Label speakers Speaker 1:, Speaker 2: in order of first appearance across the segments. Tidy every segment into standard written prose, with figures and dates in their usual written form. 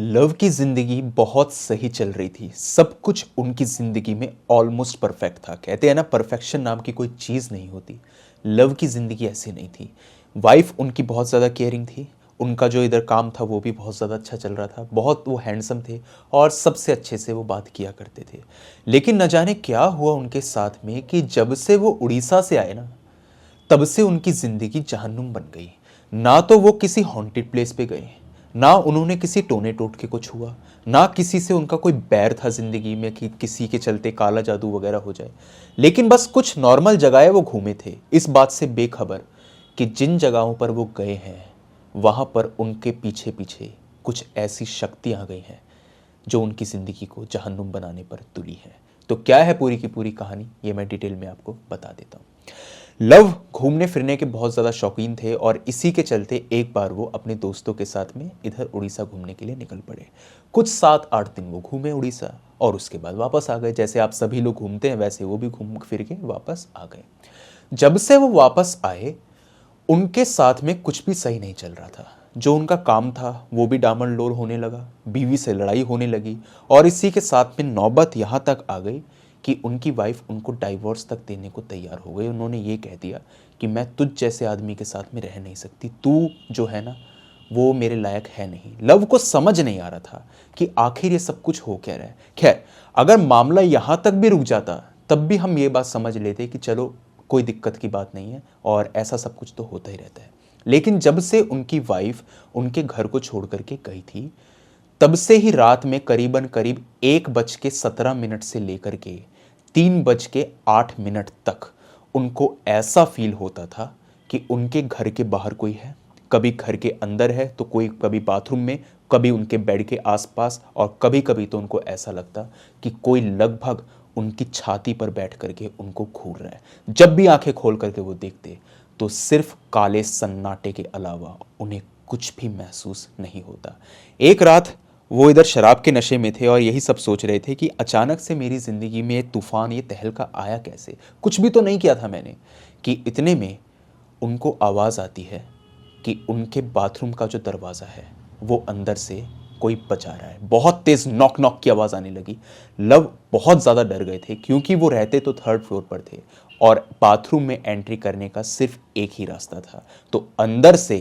Speaker 1: Love की जिंदगी बहुत सही चल रही थी। सब कुछ उनकी जिंदगी में ऑलमोस्ट परफेक्ट था। कहते हैं ना, परफेक्शन नाम की कोई चीज़ नहीं होती। लव की जिंदगी ऐसी नहीं थी। वाइफ उनकी बहुत ज़्यादा केयरिंग थी। उनका जो इधर काम था वो भी बहुत ज़्यादा अच्छा चल रहा था। बहुत वो हैंडसम थे और सबसे अच्छे से वो बात किया करते थे। लेकिन न जाने क्या हुआ उनके साथ में कि जब से वो उड़ीसा से आए ना, तब से उनकी जिंदगी जहन्नुम बन गई। ना तो वो किसी हॉन्टेड प्लेस पे गए, ना उन्होंने किसी टोने टोटके को छुआ, ना किसी से उनका कोई बैर था जिंदगी में कि किसी के चलते काला जादू वगैरह हो जाए। लेकिन बस कुछ नॉर्मल जगहें वो घूमे थे, इस बात से बेखबर कि जिन जगहों पर वो गए हैं वहां पर उनके पीछे पीछे कुछ ऐसी शक्तियां आ गई हैं जो उनकी ज़िंदगी को जहन्नुम बनाने पर तुली है। तो क्या है पूरी की पूरी कहानी, ये मैं डिटेल में आपको बता देता हूँ। लव घूमने फिरने के बहुत ज़्यादा शौकीन थे और इसी के चलते एक बार वो अपने दोस्तों के साथ में इधर उड़ीसा घूमने के लिए निकल पड़े। कुछ 7-8 दिन वो घूमे उड़ीसा और उसके बाद वापस आ गए। जैसे आप सभी लोग घूमते हैं वैसे वो भी घूम फिर के वापस आ गए। जब से वो वापस आए, उनके साथ में कुछ भी सही नहीं चल रहा था। जो उनका काम था वो भी डामाडोल होने लगा, बीवी से लड़ाई होने लगी और इसी के साथ में नौबत यहाँ तक आ गई कि उनकी वाइफ उनको डाइवोर्स तक देने को तैयार हो गई। उन्होंने ये कह दिया कि मैं तुझ जैसे आदमी के साथ में रह नहीं सकती, तू जो है ना वो मेरे लायक है नहीं। लव को समझ नहीं आ रहा था कि आखिर ये सब कुछ हो क्या रहा है। खैर, अगर मामला यहाँ तक भी रुक जाता तब भी हम ये बात समझ लेते कि चलो कोई दिक्कत की बात नहीं है और ऐसा सब कुछ तो होता ही रहता है। लेकिन जब से उनकी वाइफ उनके घर को छोड़ करके गई थी, तब से ही रात में करीबन करीब 1:17 से लेकर के 3:08 तक उनको ऐसा फील होता था कि उनके घर के बाहर कोई है, कभी घर के अंदर है तो कोई, कभी बाथरूम में, कभी उनके बेड के आसपास, और कभी कभी तो उनको ऐसा लगता कि कोई लगभग उनकी छाती पर बैठ करके उनको घूर रहा है। जब भी आंखें खोल करके वो देखते तो सिर्फ काले सन्नाटे के अलावा उन्हें कुछ भी महसूस नहीं होता। एक रात वो इधर शराब के नशे में थे और यही सब सोच रहे थे कि अचानक से मेरी ज़िंदगी में ये तूफान, ये तहलका आया कैसे, कुछ भी तो नहीं किया था मैंने। कि इतने में उनको आवाज़ आती है कि उनके बाथरूम का जो दरवाज़ा है वो अंदर से कोई बजा रहा है। बहुत तेज़ नॉक नॉक की आवाज़ आने लगी। लव बहुत ज़्यादा डर गए थे क्योंकि वो रहते तो 3rd फ्लोर पर थे और बाथरूम में एंट्री करने का सिर्फ एक ही रास्ता था। तो अंदर से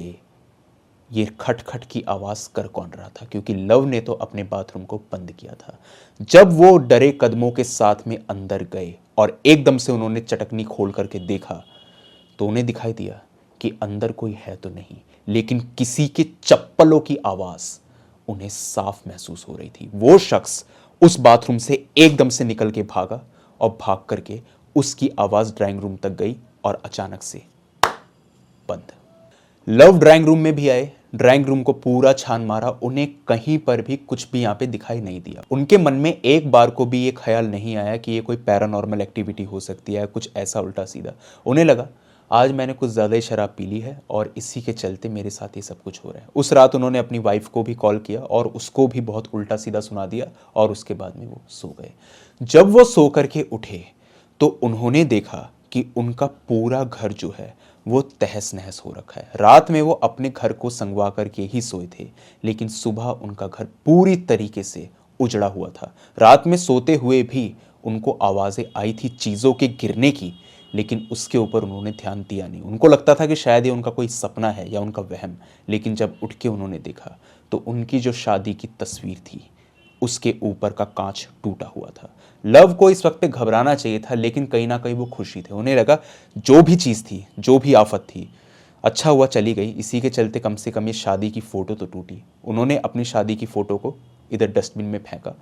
Speaker 1: ये खटखट की आवाज़ कर कौन रहा था, क्योंकि लव ने तो अपने बाथरूम को बंद किया था। जब वो डरे कदमों के साथ में अंदर गए और एकदम से उन्होंने चटकनी खोल करके देखा तो उन्हें दिखाई दिया कि अंदर कोई है तो नहीं, लेकिन किसी के चप्पलों की आवाज़ उन्हें साफ महसूस हो रही थी। वो शख्स उस बाथरूम से एकदम से निकल के भागा और भाग करके उसकी आवाज़ ड्राइंग रूम तक गई और अचानक से बंद। लव ड्राइंग रूम में भी आए, ड्राइंग रूम को पूरा छान मारा, उन्हें कहीं पर भी कुछ भी यहाँ पे दिखाई नहीं दिया। उनके मन में एक बार को भी ये ख्याल नहीं आया कि ये कोई पैरानॉर्मल एक्टिविटी हो सकती है, कुछ ऐसा उल्टा सीधा। उन्हें लगा आज मैंने कुछ ज़्यादा ही शराब पी ली है और इसी के चलते मेरे साथ ये सब कुछ हो रहा है। उस रात उन्होंने अपनी वाइफ को भी कॉल किया और उसको भी बहुत उल्टा सीधा सुना दिया और उसके बाद में वो सो गए। जब वो सो करके उठे तो उन्होंने देखा कि उनका पूरा घर जो है वो तहस नहस हो रखा है। रात में वो अपने घर को संगवा करके ही सोए थे, लेकिन सुबह उनका घर पूरी तरीके से उजड़ा हुआ था। रात में सोते हुए भी उनको आवाज़ें आई थी चीज़ों के गिरने की, लेकिन उसके ऊपर उन्होंने ध्यान दिया नहीं। उनको लगता था कि शायद ये उनका कोई सपना है या उनका वहम। लेकिन जब उठ के उन्होंने देखा तो उनकी जो शादी की तस्वीर थी उसके ऊपर का कांच टूटा हुआ था। लव को इस वक्त पे घबराना चाहिए था, लेकिन कहीं ना कहीं वो खुशी थे। उन्हें लगा जो भी चीज़ थी, जो भी आफत थी, अच्छा हुआ चली गई। इसी के चलते कम से कम ये शादी की फ़ोटो तो टूटी। उन्होंने अपनी शादी की फ़ोटो को इधर डस्टबिन में फेंका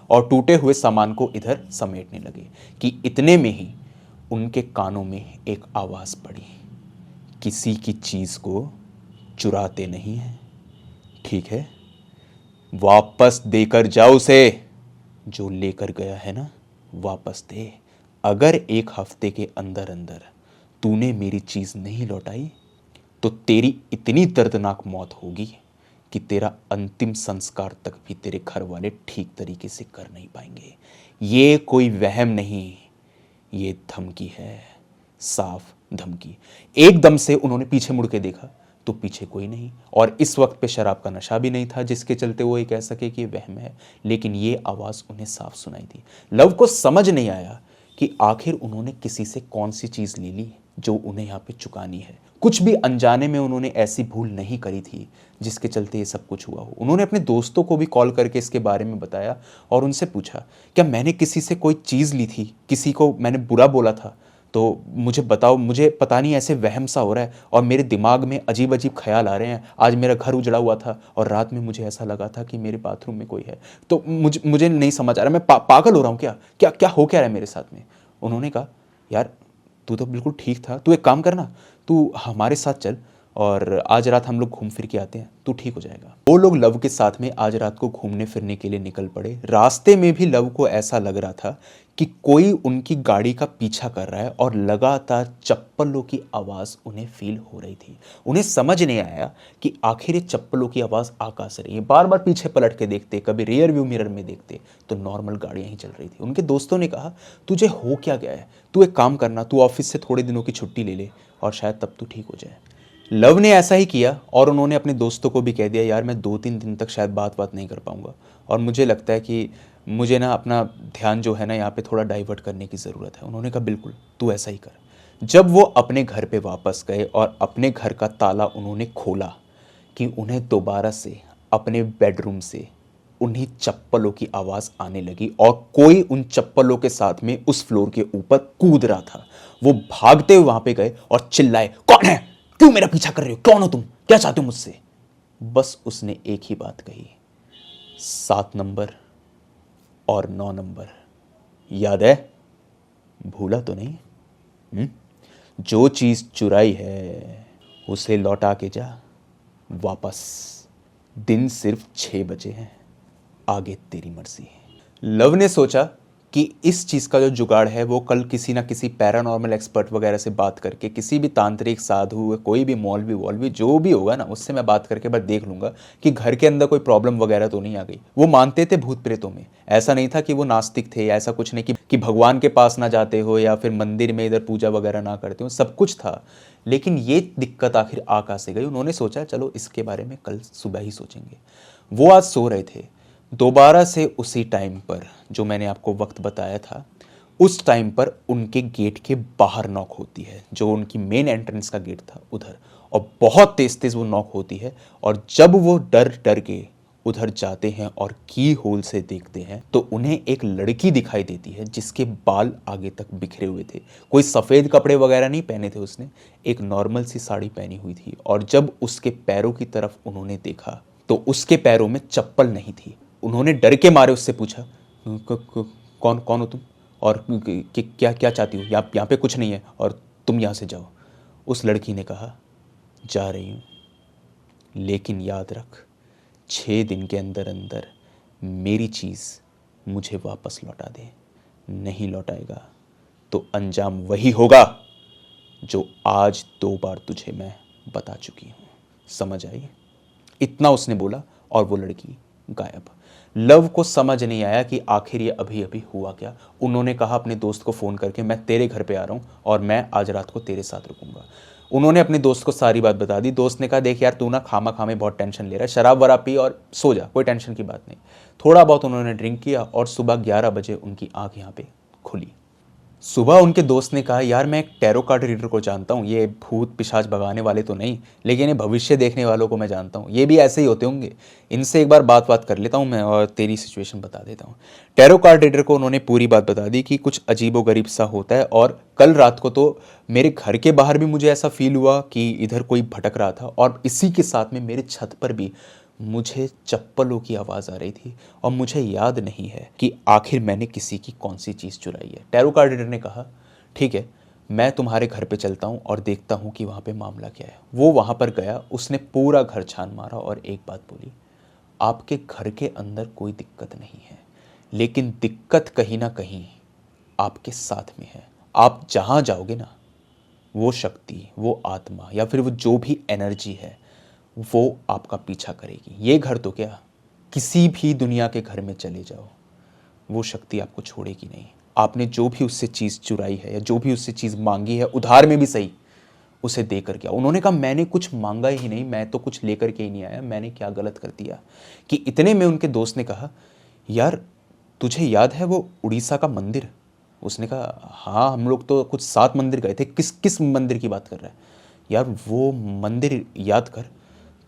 Speaker 1: और टूटे हुए सामान को इधर समेटने लगे कि इतने में ही उनके कानों में एक आवाज़ पड़ी, किसी की चीज़ को चुराते नहीं हैं, ठीक है, वापस देकर जाओ उसे। जो लेकर गया है ना, वापस दे। अगर 1 हफ्ते के अंदर अंदर तूने मेरी चीज़ नहीं लौटाई तो तेरी इतनी दर्दनाक मौत होगी कि तेरा अंतिम संस्कार तक भी तेरे घर वाले ठीक तरीके से कर नहीं पाएंगे। ये कोई वहम नहीं, ये धमकी है, साफ धमकी। एकदम से उन्होंने पीछे मुड़ के देखा तो पीछे कोई नहीं, और इस वक्त पे शराब का नशा भी नहीं था जिसके चलते वो ये कह सके कि वहम है, लेकिन ये आवाज़ उन्हें साफ सुनाई दी। लव को समझ नहीं आया कि आखिर उन्होंने किसी से कौन सी चीज़ ले ली जो उन्हें यहाँ पे चुकानी है। कुछ भी अनजाने में उन्होंने ऐसी भूल नहीं करी थी जिसके चलते ये सब कुछ हुआ हो। उन्होंने अपने दोस्तों को भी कॉल करके इसके बारे में बताया और उनसे पूछा, क्या मैंने किसी से कोई चीज़ ली थी, किसी को मैंने बुरा बोला था, तो मुझे बताओ, मुझे पता नहीं ऐसे वहम सा हो रहा है और मेरे दिमाग में अजीब अजीब ख्याल आ रहे हैं। आज मेरा घर उजड़ा हुआ था और रात में मुझे ऐसा लगा था कि मेरे बाथरूम में कोई है, तो मुझे नहीं समझ आ रहा, मैं पागल हो रहा हूँ क्या, क्या क्या हो क्या रहा है मेरे साथ में। उन्होंने कहा, यार तू तो बिल्कुल ठीक था, तू एक काम करना, तू हमारे साथ चल और आज रात हम लोग घूम फिर के आते हैं, तू ठीक हो जाएगा। वो लोग लव के साथ में आज रात को घूमने फिरने के लिए निकल पड़े। रास्ते में भी लव को ऐसा लग रहा था कि कोई उनकी गाड़ी का पीछा कर रहा है और लगातार चप्पलों की आवाज़ उन्हें फील हो रही थी। उन्हें समझ नहीं आया कि आखिर ये चप्पलों की आवाज़ आ कहाँ से रही है। बार बार पीछे पलट के देखते, कभी रियर व्यू मिरर में देखते तो नॉर्मल गाड़ियाँ ही चल रही थी। उनके दोस्तों ने कहा, तुझे हो क्या गया है, तू एक काम करना, तू ऑफिस से थोड़े दिनों की छुट्टी ले ले और शायद तब तू ठीक हो जाए। लव ने ऐसा ही किया और उन्होंने अपने दोस्तों को भी कह दिया, यार मैं 2-3 दिन तक शायद बात नहीं कर पाऊंगा और मुझे लगता है कि मुझे ना अपना ध्यान जो है ना यहाँ पे थोड़ा डाइवर्ट करने की ज़रूरत है। उन्होंने कहा, बिल्कुल तू ऐसा ही कर। जब वो अपने घर पे वापस गए और अपने घर का ताला उन्होंने खोला कि उन्हें दोबारा से अपने बेडरूम से उन्हीं चप्पलों की आवाज़ आने लगी और कोई उन चप्पलों के साथ में उस फ्लोर के ऊपर कूद रहा था। वो भागते हुए वहां पे गए और चिल्लाए, कौन है, क्यों मेरा पीछा कर रहे हो, कौन हो तुम, क्या चाहते हो मुझसे। बस उसने एक ही बात कही, 7 नंबर और 9 नंबर याद है, भूला तो नहीं। जो चीज चुराई है उसे लौटा के जा वापस। दिन सिर्फ 6 बजे हैं, आगे तेरी मर्जी। लव ने सोचा कि इस चीज़ का जो जुगाड़ है वो कल किसी ना किसी पैरानॉर्मल एक्सपर्ट वगैरह से बात करके, किसी भी तांत्रिक साधु, कोई भी मौलवी वॉलवी जो भी होगा ना, उससे मैं बात करके बस देख लूँगा कि घर के अंदर कोई प्रॉब्लम वगैरह तो नहीं आ गई। वो मानते थे भूत प्रेतों में, ऐसा नहीं था कि वो नास्तिक थे, ऐसा कुछ नहीं कि भगवान के पास ना जाते हो या फिर मंदिर में इधर पूजा वगैरह ना करते हो, सब कुछ था। लेकिन ये दिक्कत आखिर आ कहाँ से गई। उन्होंने सोचा चलो इसके बारे में कल सुबह ही सोचेंगे। वो आज सो रहे थे, दोबारा से उसी टाइम पर जो मैंने आपको वक्त बताया था, उस टाइम पर उनके गेट के बाहर नॉक होती है, जो उनकी मेन एंट्रेंस का गेट था उधर, और बहुत तेज तेज वो नॉक होती है। और जब वो डर डर के उधर जाते हैं और की होल से देखते हैं तो उन्हें एक लड़की दिखाई देती है जिसके बाल आगे तक बिखरे हुए थे। कोई सफ़ेद कपड़े वगैरह नहीं पहने थे उसने, एक नॉर्मल सी साड़ी पहनी हुई थी। और जब उसके पैरों की तरफ उन्होंने देखा तो उसके पैरों में चप्पल नहीं थी। उन्होंने डर के मारे उससे पूछा, कौन कौन हो तुम और क्या क्या चाहती हो, यहाँ पे कुछ नहीं है और तुम यहाँ से जाओ। उस लड़की ने कहा, जा रही हूँ, लेकिन याद रख 6 दिन के अंदर अंदर मेरी चीज़ मुझे वापस लौटा दे। नहीं लौटाएगा तो अंजाम वही होगा जो आज 2 बार तुझे मैं बता चुकी हूँ। समझ आई? इतना उसने बोला और वो लड़की गायब। लव को समझ नहीं आया कि आखिर ये अभी अभी हुआ क्या। उन्होंने कहा अपने दोस्त को फ़ोन करके, मैं तेरे घर पे आ रहा हूँ और मैं आज रात को तेरे साथ रुकूंगा। उन्होंने अपने दोस्त को सारी बात बता दी। दोस्त ने कहा, देख यार तू ना खामा खामे बहुत टेंशन ले रहा है, शराब वराब पी और सो जा, कोई टेंशन की बात नहीं। थोड़ा बहुत उन्होंने ड्रिंक किया और सुबह 11 बजे उनकी आँख यहाँ पे खुली। सुबह उनके दोस्त ने कहा, यार मैं एक टैरो कार्ड रीडर को जानता हूँ, ये भूत पिशाच भगाने वाले तो नहीं, लेकिन ये भविष्य देखने वालों को मैं जानता हूँ, ये भी ऐसे ही होते होंगे, इनसे एक बार बात कर लेता हूँ मैं और तेरी सिचुएशन बता देता हूँ। टैरो कार्ड रीडर को उन्होंने पूरी बात बता दी कि कुछ अजीबोगरीब सा होता है और कल रात को तो मेरे घर के बाहर भी मुझे ऐसा फील हुआ कि इधर कोई भटक रहा था और इसी के साथ में मेरे छत पर भी मुझे चप्पलों की आवाज़ आ रही थी और मुझे याद नहीं है कि आखिर मैंने किसी की कौन सी चीज़ चुराई है। टैरो कार्ड रीडर ने कहा, ठीक है, मैं तुम्हारे घर पे चलता हूँ और देखता हूँ कि वहाँ पे मामला क्या है। वो वहाँ पर गया, उसने पूरा घर छान मारा और एक बात बोली, आपके घर के अंदर कोई दिक्कत नहीं है, लेकिन दिक्कत कहीं ना कहीं आपके साथ में है। आप जहाँ जाओगे ना, वो शक्ति, वो आत्मा या फिर वो जो भी एनर्जी है वो आपका पीछा करेगी। ये घर तो क्या, किसी भी दुनिया के घर में चले जाओ, वो शक्ति आपको छोड़ेगी नहीं। आपने जो भी उससे चीज़ चुराई है या जो भी उससे चीज़ मांगी है, उधार में भी सही, उसे दे करके आओ। उन्होंने कहा मैंने कुछ मांगा ही नहीं, मैं तो कुछ लेकर के ही नहीं आया, मैंने क्या गलत कर दिया। कि इतने में उनके दोस्त ने कहा यार तुझे याद है वो उड़ीसा का मंदिर? उसने कहा हाँ हम लोग तो कुछ 7 मंदिर गए थे। किस किस मंदिर की बात कर रहा है? यार वो मंदिर याद कर,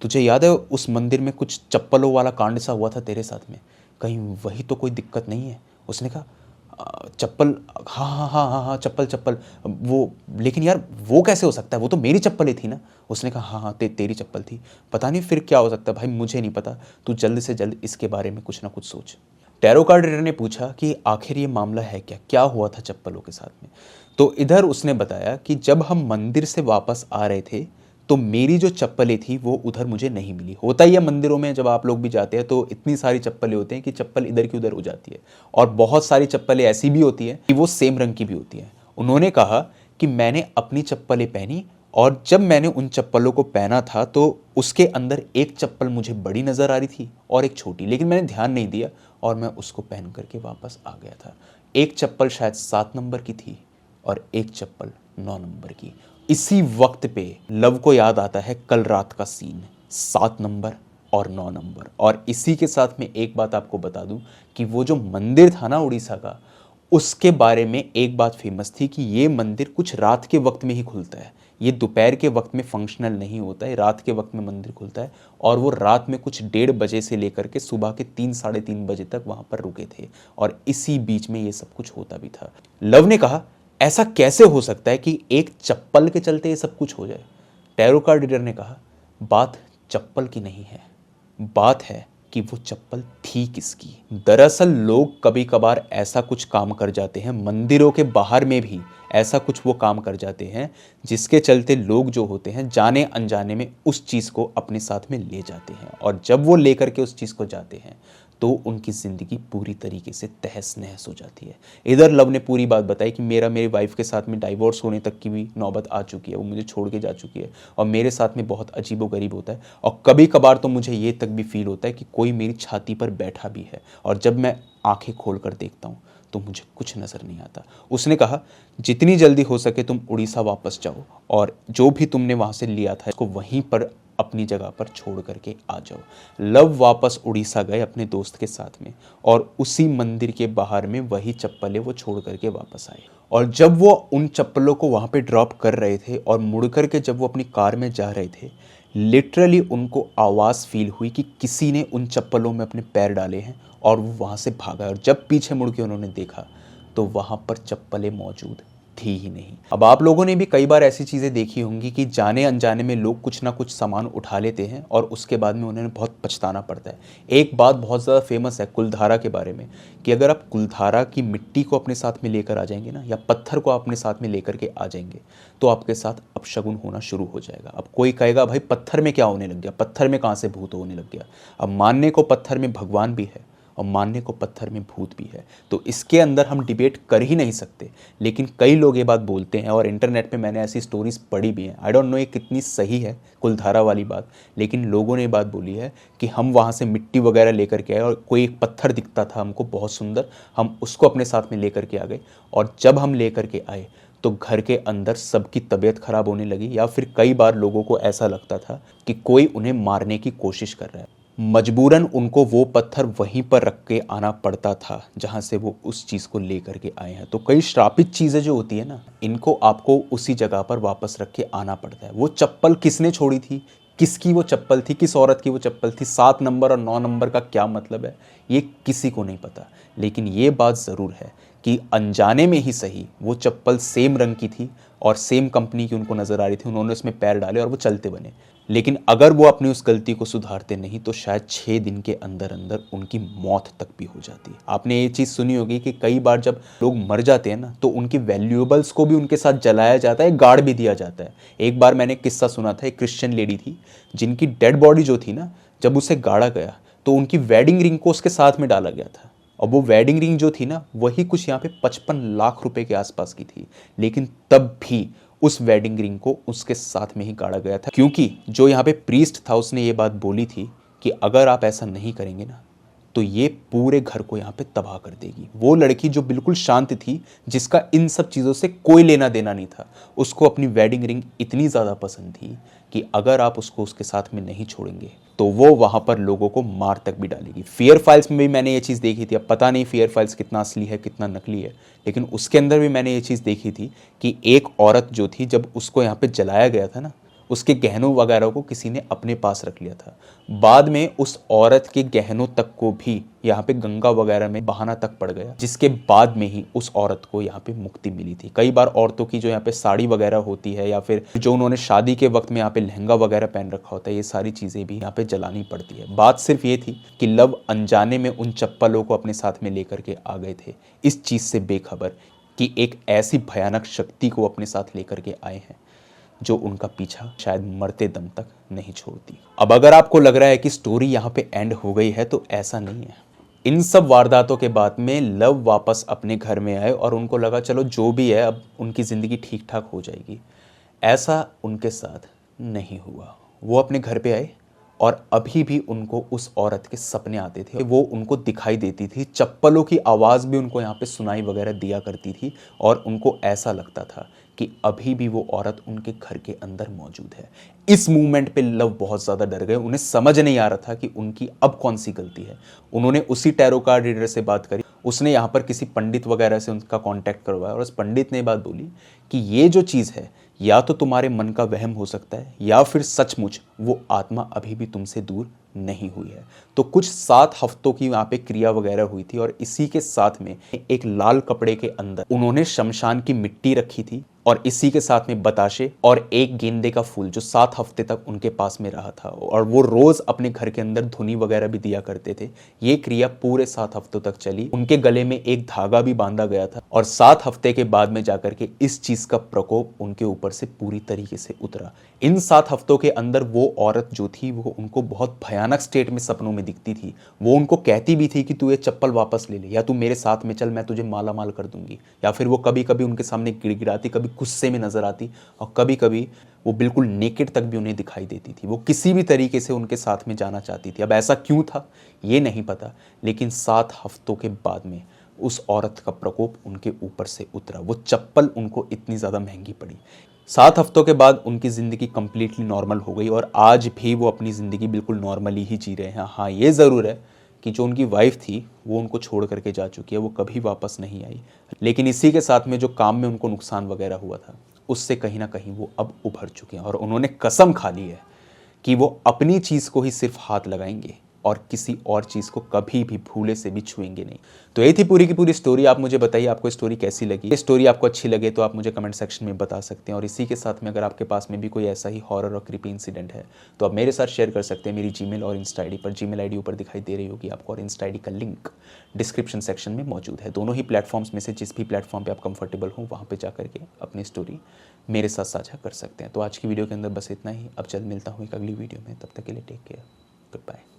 Speaker 1: तुझे याद है उस मंदिर में कुछ चप्पलों वाला कांड सा हुआ था तेरे साथ में, कहीं वही तो कोई दिक्कत नहीं है? उसने कहा चप्पल, हाँ हाँ हाँ हाँ हाँ चप्पल चप्पल वो, लेकिन यार वो कैसे हो सकता है, वो तो मेरी चप्पलें थी ना। उसने कहा हाँ हाँ तेरी चप्पल थी, पता नहीं फिर क्या हो सकता है भाई, मुझे नहीं पता, तू जल्द से जल्द इसके बारे में कुछ ना कुछ सोच। टैरो कार्ड रीडर ने पूछा कि आखिर ये मामला है क्या, क्या हुआ था चप्पलों के साथ में? तो इधर उसने बताया कि जब हम मंदिर से वापस आ रहे थे तो मेरी जो चप्पलें थी वो उधर मुझे नहीं मिली। होता ही है मंदिरों में, जब आप लोग भी जाते हैं तो इतनी सारी चप्पलें होती हैं कि चप्पल इधर की उधर हो जाती है, और बहुत सारी चप्पलें ऐसी भी होती हैं कि वो सेम रंग की भी होती हैं। उन्होंने कहा कि मैंने अपनी चप्पलें पहनी, और जब मैंने उन चप्पलों को पहना था तो उसके अंदर एक चप्पल मुझे बड़ी नज़र आ रही थी और एक छोटी, लेकिन मैंने ध्यान नहीं दिया और मैं उसको पहन करके वापस आ गया था। एक चप्पल शायद 7 नंबर की थी और एक चप्पल 9 नंबर की। इसी वक्त पे लव को याद आता है कल रात का सीन, 7 नंबर और 9 नंबर। और इसी के साथ में एक बात आपको बता दूं कि वो जो मंदिर था ना उड़ीसा का, उसके बारे में एक बात फेमस थी कि ये मंदिर कुछ रात के वक्त में ही खुलता है। ये दोपहर के वक्त में फंक्शनल नहीं होता है, रात के वक्त में मंदिर खुलता है। और वो रात में कुछ 1:30 बजे से लेकर के सुबह के 3 साढ़े 3 बजे तक वहाँ पर रुके थे, और इसी बीच में ये सब कुछ होता भी था। लव ने कहा ऐसा कैसे हो सकता है कि एक चप्पल के चलते ये सब कुछ हो जाए? टैरो कार्ड रीडर ने कहा बात चप्पल की नहीं है, बात है कि वो चप्पल थी किसकी। दरअसल लोग कभी कभार ऐसा कुछ काम कर जाते हैं, मंदिरों के बाहर में भी ऐसा कुछ वो काम कर जाते हैं जिसके चलते लोग जो होते हैं जाने अनजाने में उस चीज़ को अपने साथ में ले जाते हैं, और जब वो लेकर के उस चीज़ को जाते हैं तो उनकी ज़िंदगी पूरी तरीके से तहस नहस हो जाती है। इधर लव ने पूरी बात बताई कि मेरी वाइफ के साथ में डाइवोर्स होने तक की भी नौबत आ चुकी है, वो मुझे छोड़ के जा चुकी है और मेरे साथ में बहुत अजीबोगरीब होता है, और कभी कभार तो मुझे ये तक भी फील होता है कि कोई मेरी छाती पर बैठा भी है, और जब मैं आंखें खोल कर देखता हूँ तो मुझे कुछ नज़र नहीं आता। उसने कहा जितनी जल्दी हो सके तुम उड़ीसा वापस जाओ, और जो भी तुमने वहाँ से लिया था इसको वहीं पर अपनी जगह पर छोड़ करके आ जाओ। लव वापस उड़ीसा गए अपने दोस्त के साथ में, और उसी मंदिर के बाहर में वही चप्पलें वो छोड़ करके वापस आए। और जब वो उन चप्पलों को वहाँ पे ड्रॉप कर रहे थे और मुड़ करके जब वो अपनी कार में जा रहे थे, लिटरली उनको आवाज़ फील हुई कि किसी ने उन चप्पलों में अपने पैर डाले हैं, और वो वहाँ से भागा। और जब पीछे मुड़ के उन्होंने देखा तो वहाँ पर चप्पलें मौजूद थी ही नहीं। अब आप लोगों ने भी कई बार ऐसी चीज़ें देखी होंगी कि जाने अनजाने में लोग कुछ ना कुछ सामान उठा लेते हैं और उसके बाद में उन्हें बहुत पछताना पड़ता है। एक बात बहुत ज़्यादा फेमस है कुलधारा के बारे में, कि अगर आप कुलधारा की मिट्टी को अपने साथ में लेकर आ जाएंगे ना, या पत्थर को अपने साथ में लेकर के आ जाएंगे, तो आपके साथ अपशगुन होना शुरू हो जाएगा। अब कोई कहेगा भाई पत्थर में क्या होने लग गया, पत्थर में कहाँ से भूत होने लग गया? अब मानने को पत्थर में भगवान भी है और मानने को पत्थर में भूत भी है, तो इसके अंदर हम डिबेट कर ही नहीं सकते। लेकिन कई लोग ये बात बोलते हैं, और इंटरनेट पे मैंने ऐसी स्टोरीज पढ़ी भी हैं। आई डोंट नो ये कितनी सही है कुलधारा वाली बात, लेकिन लोगों ने ये बात बोली है कि हम वहाँ से मिट्टी वगैरह लेकर के आए और कोई एक पत्थर दिखता था हमको बहुत सुंदर, हम उसको अपने साथ में लेकर के आ गए, और जब हम लेकर के आए तो घर के अंदर सबकी तबीयत खराब होने लगी, या फिर कई बार लोगों को ऐसा लगता था कि कोई उन्हें मारने की कोशिश कर रहा है। मजबूरन उनको वो पत्थर वहीं पर रख के आना पड़ता था जहाँ से वो उस चीज़ को लेकर के आए हैं। तो कई श्रापित चीज़ें जो होती है ना, इनको आपको उसी जगह पर वापस रख के आना पड़ता है। वो चप्पल किसने छोड़ी थी, किसकी वो चप्पल थी, किस औरत की वो चप्पल थी, 7 नंबर और 9 नंबर का क्या मतलब है, ये किसी को नहीं पता। लेकिन ये बात ज़रूर है कि अनजाने में ही सही वो चप्पल सेम रंग की थी और सेम कंपनी की उनको नज़र आ रही थी, उन्होंने उसमें पैर डाले और वो चलते बने। लेकिन अगर वो अपनी उस गलती को सुधारते नहीं तो शायद 6 दिन के अंदर अंदर उनकी मौत तक भी हो जाती। आपने ये चीज़ सुनी होगी कि कई बार जब लोग मर जाते हैं ना, तो उनकी वैल्यूएबल्स को भी उनके साथ जलाया जाता है, गाड़ भी दिया जाता है। एक बार मैंने किस्सा सुना था, एक क्रिश्चियन लेडी थी जिनकी डेड बॉडी जो थी ना, जब उसे गाड़ा गया तो उनकी वेडिंग रिंग को उसके साथ में डाला गया था। और वो वेडिंग रिंग जो थी ना, वही कुछ यहाँ पे 55 लाख रुपए के आसपास की थी। लेकिन तब भी उस वेडिंग रिंग को उसके साथ में ही गाड़ा गया था, क्योंकि जो यहाँ पे प्रीस्ट था उसने ये बात बोली थी कि अगर आप ऐसा नहीं करेंगे ना तो ये पूरे घर को यहाँ पे तबाह कर देगी। वो लड़की जो बिल्कुल शांत थी, जिसका इन सब चीज़ों से कोई लेना देना नहीं था, उसको अपनी वेडिंग रिंग इतनी ज़्यादा पसंद थी कि अगर आप उसको उसके साथ में नहीं छोड़ेंगे तो वो वहाँ पर लोगों को मार तक भी डालेगी। फियर फाइल्स में भी मैंने ये चीज़ देखी थी। अब पता नहीं फियर फाइल्स कितना असली है कितना नकली है, लेकिन उसके अंदर भी मैंने ये चीज़ देखी थी कि एक औरत जो थी, जब उसको यहाँ पे जलाया गया था ना, उसके गहनों वगैरह को किसी ने अपने पास रख लिया था। बाद में उस औरत के गहनों तक को भी यहाँ पे गंगा वगैरह में बहाना तक पड़ गया, जिसके बाद में ही उस औरत को यहाँ पे मुक्ति मिली थी। कई बार औरतों की जो यहाँ पे साड़ी वगैरह होती है, या फिर जो उन्होंने शादी के वक्त में यहाँ पे लहंगा वगैरह पहन रखा होता है, ये सारी चीज़ें भी यहाँ पे जलानी पड़ती है। बात सिर्फ ये थी कि लव अनजाने में उन चप्पलों को अपने साथ में लेकर के आ गए थे, इस चीज़ से बेखबर कि एक ऐसी भयानक शक्ति को अपने साथ लेकर के आए हैं जो उनका पीछा शायद मरते दम तक नहीं छोड़ती। अब अगर आपको लग रहा है कि स्टोरी यहाँ पे एंड हो गई है, तो ऐसा नहीं है। इन सब वारदातों के बाद में लव वापस अपने घर में आए और उनको लगा चलो जो भी है अब उनकी ज़िंदगी ठीक ठाक हो जाएगी। ऐसा उनके साथ नहीं हुआ। वो अपने घर पे आए और अभी भी उनको उस औरत के सपने आते थे, वो उनको दिखाई देती थी, चप्पलों की आवाज़ भी उनको यहाँ पे सुनाई वगैरह दिया करती थी, और उनको ऐसा लगता था कि अभी भी वो औरत उनके घर के अंदर मौजूद है। इस मूवमेंट पे लव बहुत ज़्यादा डर गए। उन्हें समझ नहीं आ रहा था कि उनकी अब कौन सी गलती है। उन्होंने उसी टैरो कार्ड रीडर से बात करी, उसने यहाँ पर किसी पंडित वगैरह से उनका कांटेक्ट करवाया और उस पंडित ने बात बोली कि ये जो चीज़ है या तो तुम्हारे मन का वहम हो सकता है, या फिर सचमुच वो आत्मा अभी भी तुमसे दूर नहीं हुई है। तो कुछ 7 हफ्तों की वहाँ पे क्रिया वगैरह हुई थी, और इसी के साथ में एक लाल कपड़े के अंदर उन्होंने शमशान की मिट्टी रखी थी, और इसी के साथ में बताशे और एक गेंदे का फूल जो 7 हफ्ते तक उनके पास में रहा था, और वो रोज अपने घर के अंदर धुनी वगैरह भी दिया करते थे। ये क्रिया पूरे 7 हफ्तों तक चली। उनके गले में एक धागा भी बांधा गया था, और 7 हफ्ते के बाद में जाकर के इस चीज का प्रकोप उनके ऊपर से पूरी तरीके से उतरा। इन 7 हफ्तों के अंदर वो औरत जो थी वो उनको बहुत भयानक स्टेट में सपनों में दिखती थी। वो उनको कहती भी थी कि तू ये चप्पल वापस ले ले, या तू मेरे साथ में चल, मैं तुझे माला माल कर दूंगी। या फिर वो कभी कभी उनके सामने गिड़गिड़ाती, कभी गुस्से में नजर आती, और कभी कभी वो बिल्कुल नेकेड तक भी उन्हें दिखाई देती थी। वो किसी भी तरीके से उनके साथ में जाना चाहती थी। अब ऐसा क्यों था ये नहीं पता, लेकिन 7 हफ्तों के बाद में उस औरत का प्रकोप उनके ऊपर से उतरा। वो चप्पल उनको इतनी ज़्यादा महंगी पड़ी। 7 हफ्तों के बाद उनकी ज़िंदगी कंप्लीटली नॉर्मल हो गई, और आज भी वो अपनी ज़िंदगी बिल्कुल नॉर्मली ही जी रहे हैं। हाँ, ये ज़रूर है कि जो उनकी वाइफ थी वो उनको छोड़ करके जा चुकी है, वो कभी वापस नहीं आई। लेकिन इसी के साथ में जो काम में उनको नुकसान वगैरह हुआ था, उससे कहीं ना कहीं वो अब उभर चुके हैं, और उन्होंने कसम खा ली है कि वो अपनी चीज़ को ही सिर्फ हाथ लगाएंगे और किसी और चीज़ को कभी भी भूले से भी छुएंगे नहीं। तो ये थी पूरी की पूरी स्टोरी। आप मुझे बताइए आपको स्टोरी कैसी लगी। ये स्टोरी आपको अच्छी लगे तो आप मुझे कमेंट सेक्शन में बता सकते हैं, और इसी के साथ में अगर आपके पास में भी कोई ऐसा ही हॉरर और क्रीपी इंसिडेंट है तो आप मेरे साथ शेयर कर सकते हैं मेरी जीमेल और इंस्टा आईडी पर। जीमेल आईडी ऊपर दिखाई दे रही होगी आपको, और इंस्टा आईडी का लिंक डिस्क्रिप्शन सेक्शन में मौजूद है। दोनों ही प्लेटफॉर्म्स में से जिस भी प्लेटफॉर्म पर आप कंफर्टेबल हो वहाँ पर जा करके अपनी स्टोरी मेरे साथ साझा कर सकते हैं। तो आज की वीडियो के अंदर बस इतना ही। अब जल्द मिलता हूँ एक अगली वीडियो में, तब तक के लिए टेक केयर, गुड बाय।